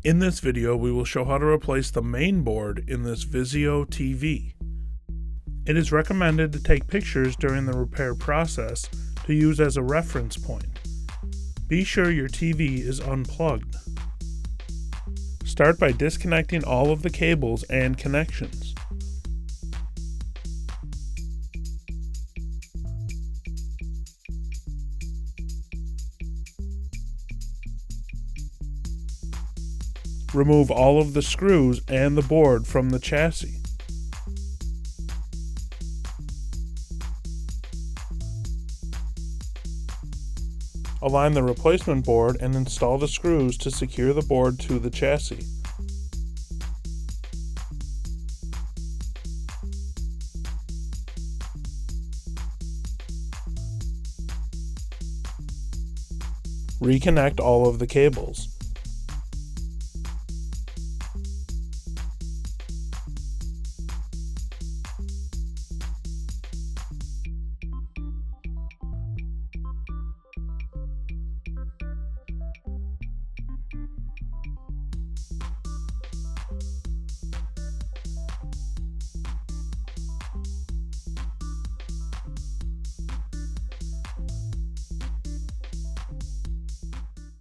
In this video, we will show how to replace the main board in this Vizio TV. It is recommended to take pictures during the repair process to use as a reference point. Be sure your TV is unplugged. Start by disconnecting all of the cables and connections. Remove all of the screws and the board from the chassis. Align the replacement board and install the screws to secure the board to the chassis. Reconnect all of the cables.